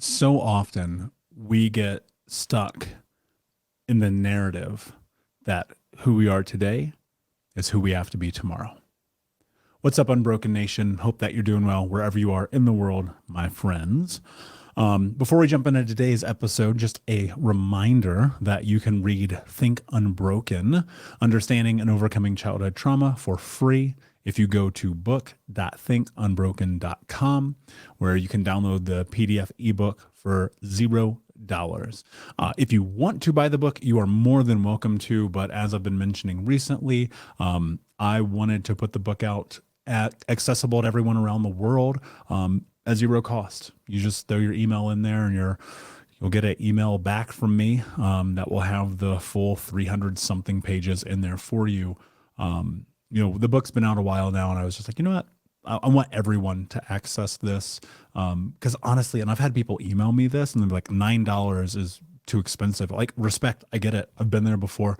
So often we get stuck in the narrative that who we are today is who we have to be tomorrow. What's up, Unbroken Nation? Hope that you're doing well wherever you are in the world, my friends. Before we jump into today's episode, just a reminder that you can read Think Unbroken, Understanding and Overcoming Childhood Trauma for free if you go to book.thinkunbroken.com, where you can download the PDF ebook for $0. If you want to buy the book, you are more than welcome to. But as I've been mentioning recently, I wanted to put the book out accessible to everyone around the world at zero cost. You just throw your email in there and you'll get an email back from me that will have the full 300 something pages in there for you. The book's been out a while now, and I was just like, you know what? I want everyone to access this because honestly, and I've had people email me this and they're like, $9 is too expensive. Like, respect, I get it. I've been there before.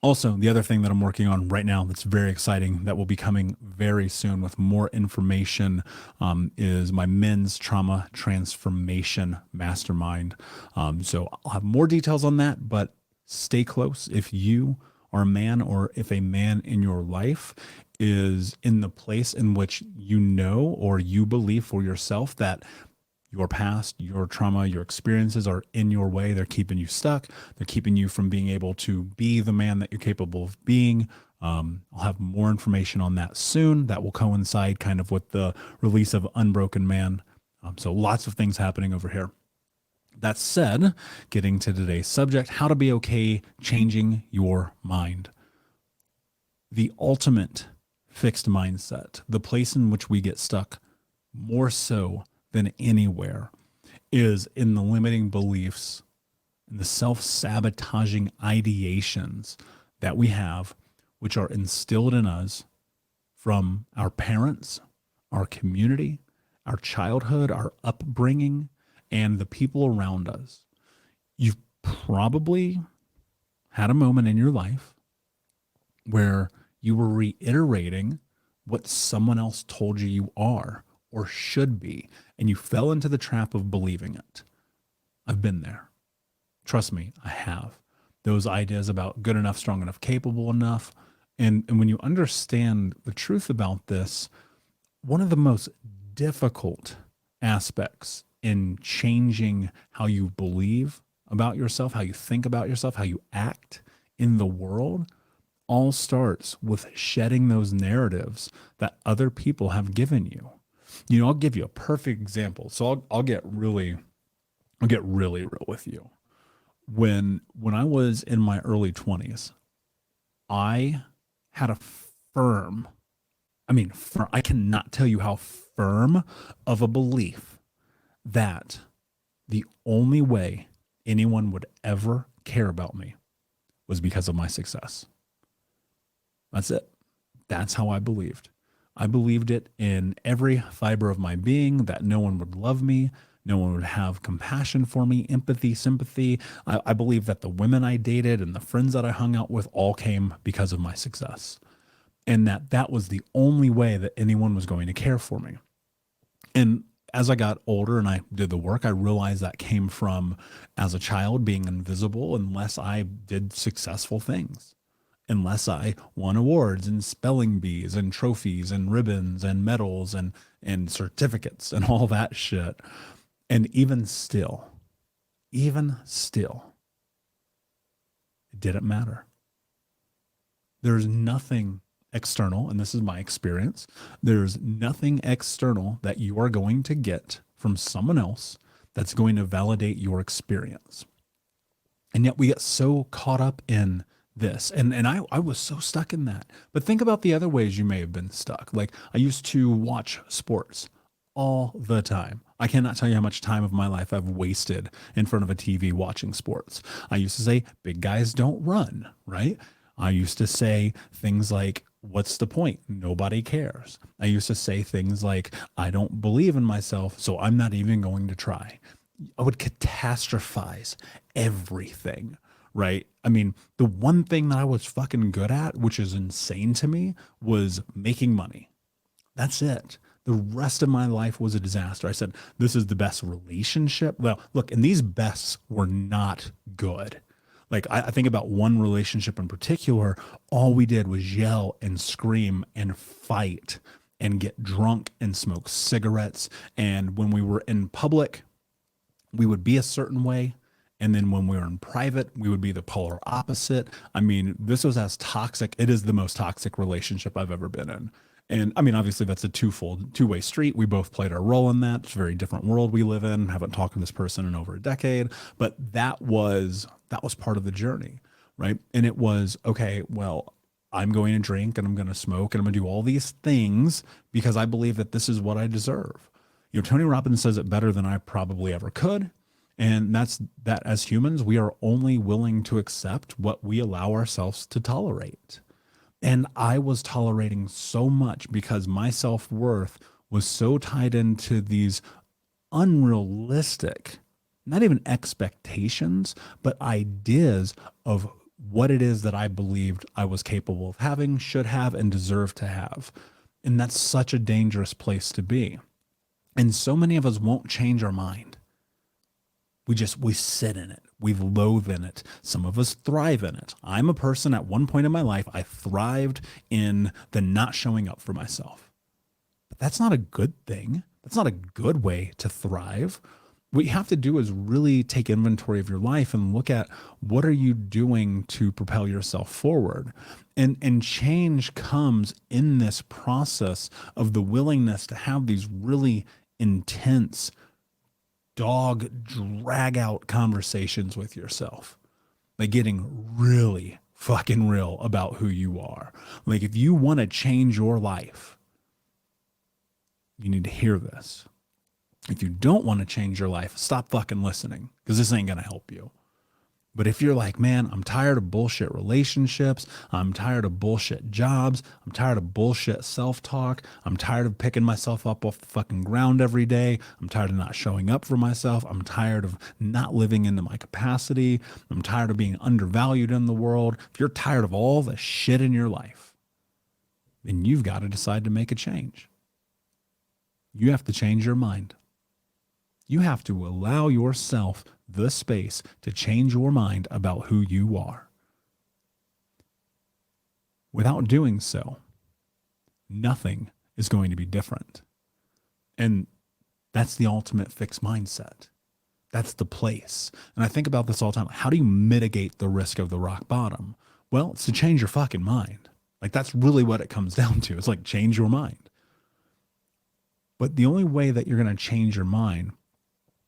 Also, the other thing that I'm working on right now that's very exciting that will be coming very soon with more information is my men's trauma transformation mastermind. So I'll have more details on that, but stay close. If you are a man, or if a man in your life is in the place in which you know or you believe for yourself that your past, your trauma, your experiences are in your way. They're keeping you stuck. They're keeping you from being able to be the man that you're capable of being. I'll have more information on that soon. That will coincide kind of with the release of Unbroken Man. So lots of things happening over here. That said, getting to today's subject, how to be okay changing your mind. The ultimate fixed mindset, the place in which we get stuck more so than anywhere, is in the limiting beliefs and the self-sabotaging ideations that we have, which are instilled in us from our parents, our community, our childhood, our upbringing, and the people around us. You've probably had a moment in your life where you were reiterating what someone else told you you are or should be, and you fell into the trap of believing it. I've been there. Trust me, I have. Those ideas about good enough, strong enough, capable enough. And when you understand the truth about this, one of the most difficult aspects in changing how you believe about yourself, how you think about yourself, how you act in the world, all starts with shedding those narratives that other people have given you. I'll give you a perfect example. So I'll get really real with you. When I was in my early 20s, I had a firm, I cannot tell you how firm of a belief that the only way anyone would ever care about me was because of my success. That's it. That's how I believed. I believed it in every fiber of my being that no one would love me. No one would have compassion for me, empathy, sympathy. I believe that the women I dated and the friends that I hung out with all came because of my success. And that was the only way that anyone was going to care for me. And as I got older and I did the work, I realized that came from, as a child, being invisible unless I did successful things, unless I won awards and spelling bees and trophies and ribbons and medals and certificates and all that shit. And even still, it didn't matter. There's nothing external, and this is my experience, there's nothing external that you are going to get from someone else that's going to validate your experience. And yet we get so caught up in this. And I was so stuck in that. But think about the other ways you may have been stuck. Like, I used to watch sports all the time. I cannot tell you how much time of my life I've wasted in front of a TV watching sports. I used to say, big guys don't run, right? I used to say things like, what's the point? Nobody cares. I used to say things like, I don't believe in myself, so I'm not even going to try. I would catastrophize everything, right? I mean, the one thing that I was fucking good at, which is insane to me, was making money. That's it. The rest of my life was a disaster. I said, this is the best relationship. Well, look, and these bests were not good. Like I think about one relationship in particular, all we did was yell and scream and fight and get drunk and smoke cigarettes. And when we were in public, we would be a certain way. And then when we were in private, we would be the polar opposite. I mean, this was as toxic. It is the most toxic relationship I've ever been in. And I mean, obviously, that's a two-way street. We both played our role in that. It's a very different world we live in. Haven't talked to this person in over a decade, but that was part of the journey, right? And it was, okay, well, I'm going to drink and I'm going to smoke and I'm going to do all these things because I believe that this is what I deserve. You know, Tony Robbins says it better than I probably ever could. And that's that as humans, we are only willing to accept what we allow ourselves to tolerate. And I was tolerating so much because my self-worth was so tied into these unrealistic, not even expectations, but ideas of what it is that I believed I was capable of having, should have, and deserve to have. And that's such a dangerous place to be. And so many of us won't change our mind. We sit in it. We loathe in it. Some of us thrive in it. I'm a person at one point in my life, I thrived in the not showing up for myself. But that's not a good thing. That's not a good way to thrive. What you have to do is really take inventory of your life and look at what are you doing to propel yourself forward. And change comes in this process of the willingness to have these really intense dog drag out conversations with yourself, like getting really fucking real about who you are. Like if you want to change your life, you need to hear this. If you don't want to change your life, stop fucking listening because this ain't going to help you. But if you're like, man, I'm tired of bullshit relationships. I'm tired of bullshit jobs. I'm tired of bullshit self-talk. I'm tired of picking myself up off the fucking ground every day. I'm tired of not showing up for myself. I'm tired of not living into my capacity. I'm tired of being undervalued in the world. If you're tired of all the shit in your life, then you've got to decide to make a change. You have to change your mind. You have to allow yourself the space to change your mind about who you are. Without doing so, nothing is going to be different. And that's the ultimate fixed mindset. That's the place. And I think about this all the time. How do you mitigate the risk of the rock bottom? Well, it's to change your fucking mind. Like that's really what it comes down to. It's like change your mind. But the only way that you're going to change your mind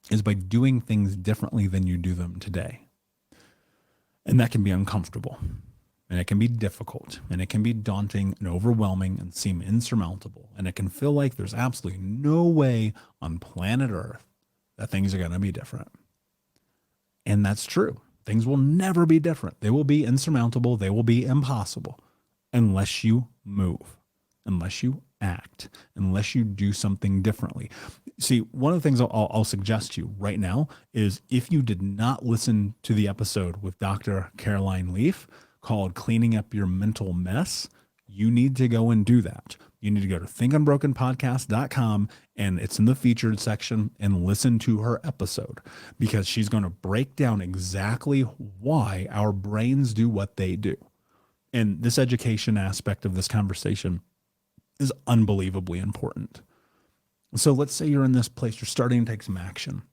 is by doing things differently than you do them today. And that can be uncomfortable, and it can be difficult, and it can be daunting and overwhelming and seem insurmountable. And it can feel like there's absolutely no way on planet Earth that things are going to be different. And that's true. Things will never be different. They will be insurmountable. They will be impossible unless you move, unless you act, unless you do something differently. See, one of the things I'll suggest to you right now is if you did not listen to the episode with Dr. Caroline Leaf called Cleaning Up Your Mental Mess, you need to go and do that. You need to go to thinkunbrokenpodcast.com and it's in the featured section and listen to her episode because she's going to break down exactly why our brains do what they do. And this education aspect of this conversation is unbelievably important. So let's say you're in this place, you're starting to take some action.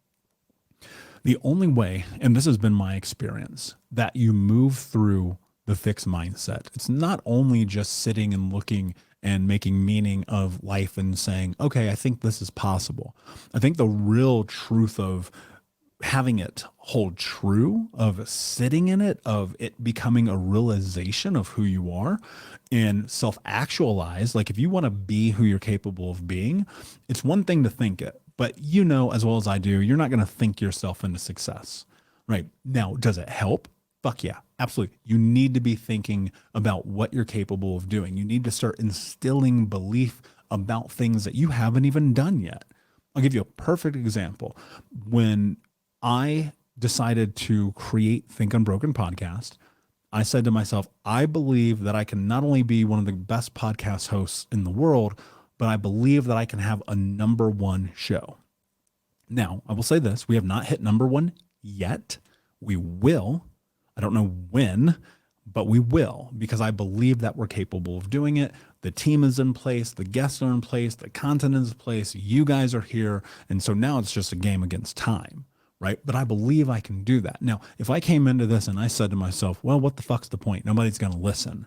The only way, and this has been my experience, that you move through the fixed mindset, it's not only just sitting and looking and making meaning of life and saying, okay, I think this is possible. I think the real truth of having it hold true, of sitting in it, of it becoming a realization of who you are and self-actualize. Like if you want to be who you're capable of being, it's one thing to think it, but you know, as well as I do, you're not going to think yourself into success, right? Now, does it help? Fuck yeah, absolutely. You need to be thinking about what you're capable of doing. You need to start instilling belief about things that you haven't even done yet. I'll give you a perfect example. When I decided to create Think Unbroken podcast, I said to myself, I believe that I can not only be one of the best podcast hosts in the world, but I believe that I can have a number one show. Now, I will say this, we have not hit number one yet. We will. I don't know when, but we will, because I believe that we're capable of doing it. The team is in place, the guests are in place, the content is in place, you guys are here. And so now it's just a game against time, right? But I believe I can do that. Now, if I came into this and I said to myself, well, what the fuck's the point? Nobody's going to listen.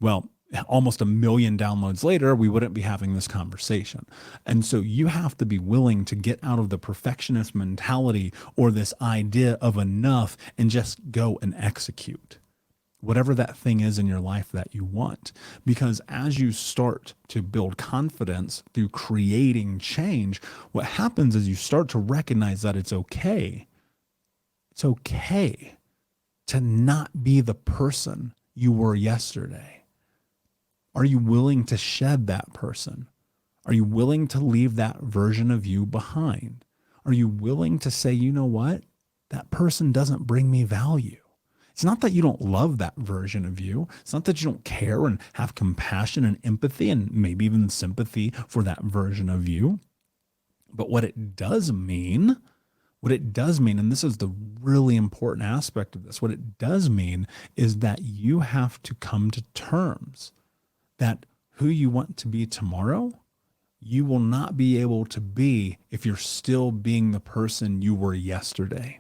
Well, almost 1 million downloads later, we wouldn't be having this conversation. And so you have to be willing to get out of the perfectionist mentality or this idea of enough and just go and execute whatever that thing is in your life that you want. Because as you start to build confidence through creating change, what happens is you start to recognize that it's okay. It's okay to not be the person you were yesterday. Are you willing to shed that person? Are you willing to leave that version of you behind? Are you willing to say, you know what? That person doesn't bring me value. It's not that you don't love that version of you. It's not that you don't care and have compassion and empathy and maybe even sympathy for that version of you. But what it does mean, and this is the really important aspect of this, what it does mean is that you have to come to terms that who you want to be tomorrow, you will not be able to be if you're still being the person you were yesterday.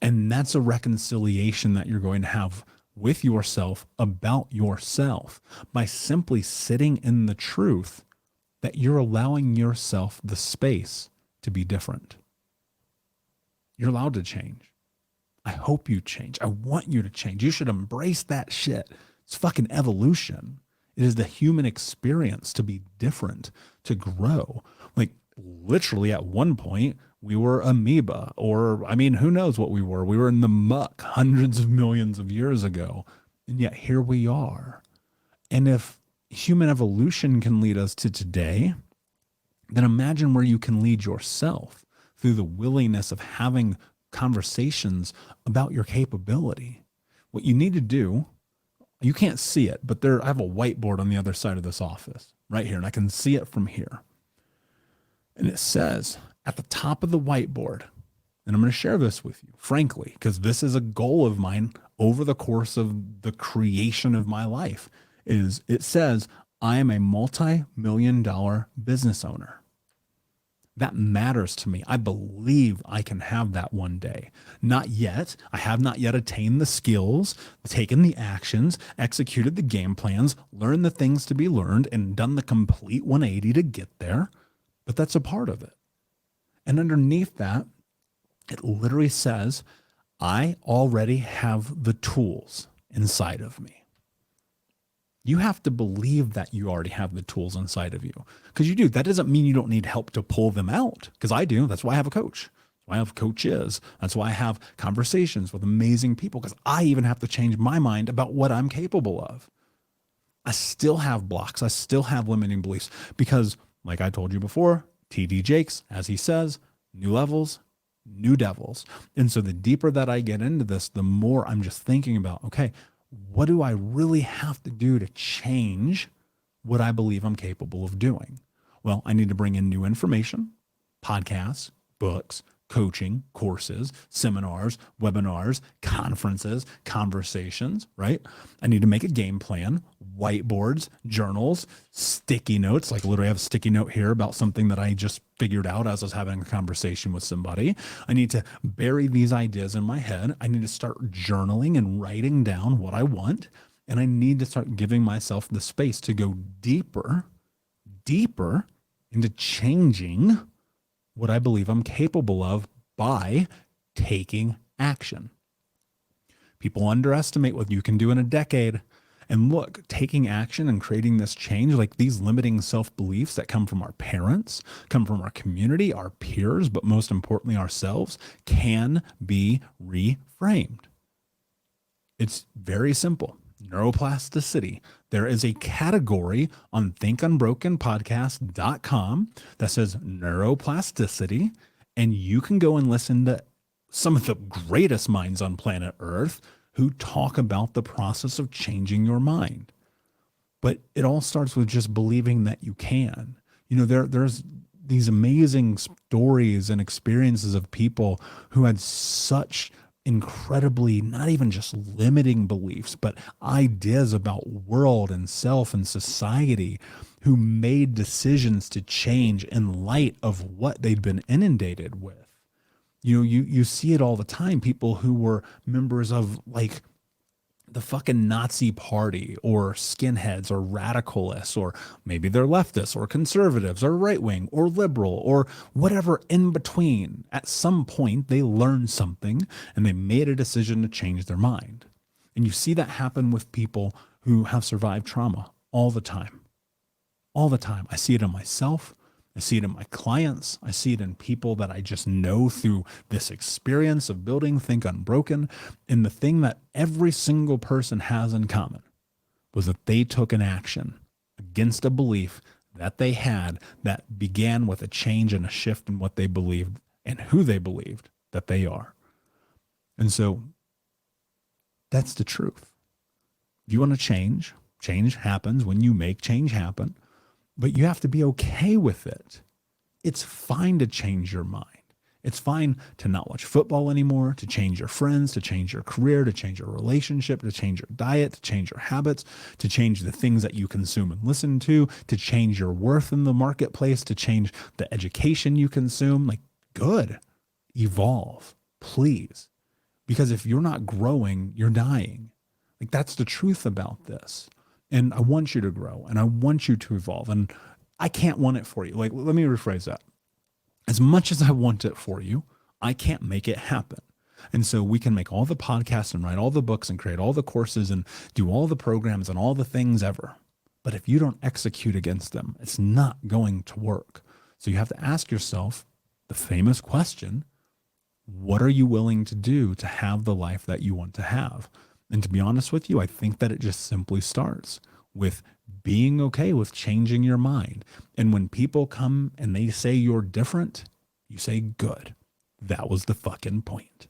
And that's a reconciliation that you're going to have with yourself about yourself by simply sitting in the truth that you're allowing yourself the space to be different. You're allowed to change. I hope you change. I want you to change. You should embrace that shit. It's fucking evolution. It is the human experience to be different, to grow. Like literally at one point, we were amoeba, or I mean, who knows what we were? We were in the muck hundreds of millions of years ago. And yet here we are. And if human evolution can lead us to today, then imagine where you can lead yourself through the willingness of having conversations about your capability. What you need to do, you can't see it, but I have a whiteboard on the other side of this office right here, and I can see it from here. And it says at the top of the whiteboard, and I'm going to share this with you, frankly, because this is a goal of mine over the course of the creation of my life, is it says, I am a multi-million-dollar business owner. That matters to me. I believe I can have that one day. Not yet. I have not yet attained the skills, taken the actions, executed the game plans, learned the things to be learned, and done the complete 180 to get there. But that's a part of it. And underneath that, it literally says, I already have the tools inside of me. You have to believe that you already have the tools inside of you, because you do. That doesn't mean you don't need help to pull them out, because I do. That's why I have a coach. That's why I have coaches. That's why I have conversations with amazing people, because I even have to change my mind about what I'm capable of. I still have blocks. I still have limiting beliefs because, like I told you before, TD Jakes, as he says, new levels, new devils. And so the deeper that I get into this, the more I'm just thinking about, okay, what do I really have to do to change what I believe I'm capable of doing? Well, I need to bring in new information, podcasts, books, coaching, courses, seminars, webinars, conferences, conversations, right? I need to make a game plan, whiteboards, journals, sticky notes. Like literally I have a sticky note here about something that I just figured out as I was having a conversation with somebody. I need to bury these ideas in my head. I need to start journaling and writing down what I want. And I need to start giving myself the space to go deeper into changing what I believe I'm capable of by taking action. People underestimate what you can do in a decade. And look, taking action and creating this change, like these limiting self-beliefs that come from our parents, come from our community, our peers, but most importantly ourselves, can be reframed. It's very simple. Neuroplasticity. There is a category on thinkunbrokenpodcast.com that says neuroplasticity, and you can go and listen to some of the greatest minds on planet Earth who talk about the process of changing your mind. But it all starts with just believing that you can. There's these amazing stories and experiences of people who had such incredibly not even just limiting beliefs, but ideas about world and self and society, who made decisions to change in light of what they'd been inundated with. You see it all the time. People who were members of like the fucking Nazi party or skinheads or radicalists, or maybe they're leftists or conservatives or right wing or liberal or whatever in between. At some point, they learned something and they made a decision to change their mind. And you see that happen with people who have survived trauma all the time. All the time. I see it in myself. I see it in my clients. I see it in people that I just know through this experience of building Think Unbroken. And the thing that every single person has in common was that they took an action against a belief that they had that began with a change and a shift in what they believed and who they believed that they are. And so that's the truth. If you want to change, change happens when you make change happen. But you have to be okay with it. It's fine to change your mind. It's fine to not watch football anymore, to change your friends, to change your career, to change your relationship, to change your diet, to change your habits, to change the things that you consume and listen to change your worth in the marketplace, to change the education you consume. Like, good. Evolve, please. Because if you're not growing, you're dying. Like, that's the truth about this. And I want you to grow and I want you to evolve. And I can't want it for you. Like, let me rephrase that. As much as I want it for you, I can't make it happen. And so we can make all the podcasts and write all the books and create all the courses and do all the programs and all the things ever. But if you don't execute against them, it's not going to work. So you have to ask yourself the famous question, what are you willing to do to have the life that you want to have? And to be honest with you, I think that it just simply starts with being okay with changing your mind. And when people come and they say you're different, you say, good. That was the fucking point.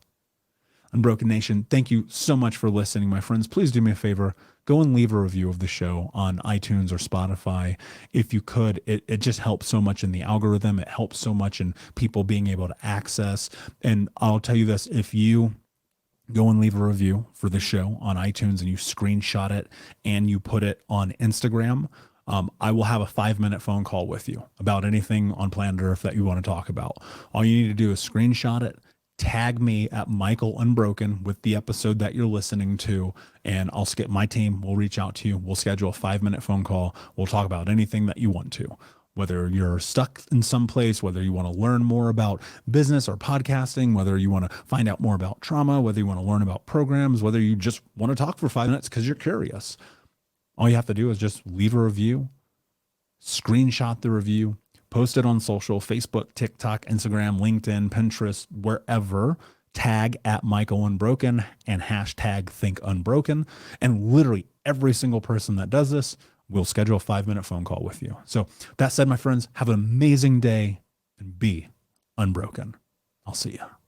Unbroken Nation, thank you so much for listening, my friends. Please do me a favor. Go and leave a review of the show on iTunes or Spotify. If you could, it just helps so much in the algorithm. It helps so much in people being able to access. And I'll tell you this, if you go and leave a review for the show on iTunes and you screenshot it and you put it on Instagram, I will have a 5-minute phone call with you about anything on planet Earth that you want to talk about. All you need to do is screenshot it, tag me at Michael Unbroken with the episode that you're listening to, and I'll skip my team. We'll reach out to you. We'll schedule a 5-minute phone call. We'll talk about anything that you want to. Whether you're stuck in some place, whether you want to learn more about business or podcasting, whether you want to find out more about trauma, whether you want to learn about programs, whether you just want to talk for 5 minutes because you're curious. All you have to do is just leave a review, screenshot the review, post it on social, Facebook, TikTok, Instagram, LinkedIn, Pinterest, wherever. Tag at Michael Unbroken and hashtag Think Unbroken. And literally every single person that does this, we'll schedule a 5-minute phone call with you. So that said, my friends, have an amazing day and be unbroken. I'll see you.